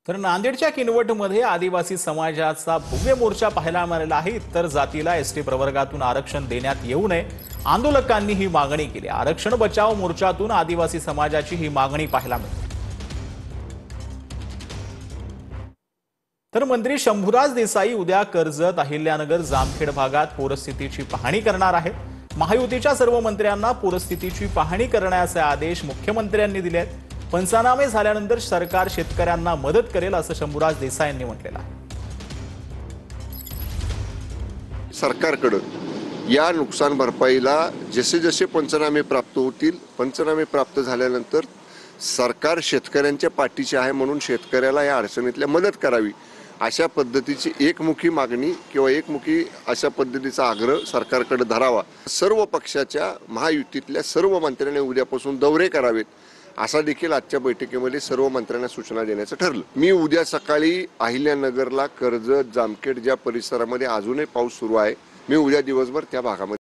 तर नांदेडच्या किनवटमध्ये आदिवासी समाजाचा भव्य मोर्चा पाहायला मिळाला आहे। इतर जातीला एसटी प्रवर्गातून आरक्षण देण्यात येऊ नये आंदोलकांनी ही मागणी केली। आरक्षण बचाव मोर्चातून आदिवासी समाजाची ही मागणी पाहायला मिळाली। तर मंत्री शंभूराज देसाई उद्या कर्जत, अहिल्यानगर, जामखेड भागात पूरस्थितीची पाहणी करणार आहेत। महायुतीच्या सर्व मंत्र्यांना पूरस्थितीची पाहणी करण्याचे आदेश मुख्यमंत्र्यांनी दिले आहेत। पंचनामे झाल्यानंतर सरकार शेतकऱ्यांना मदत करेल असं शंभूराज देसाईंनी म्हटलेलं आहे। सरकारकडे या नुकसान भरपाईला जसे जसे पंचनामे प्राप्त होतील, पंचनामे प्राप्त झाल्यानंतर सरकार शेतकऱ्यांच्या पाठीशी आहे म्हणून शेतकऱ्याला या अडचणीतल्या मदत करावी अशा पद्धतीची एकमुखी मागणी किंवा एकमुखी अशा पद्धतीचा आग्रह सरकारकडे धरावा। सर्व पक्षाच्या महायुतीतल्या सर्व मंत्र्यांनी उद्यापासून दौरे करावेत असा देखील आजच्या बैठकीमध्ये सर्व मंत्र्यांना सूचना देण्याचं ठरलं। मी उद्या सकाळी अहिल्यानगरला, कर्जत, जामखेड ज्या परिसरामध्ये अजूनही पाऊस सुरू आहे, मी उद्या दिवसभर त्या भागामध्ये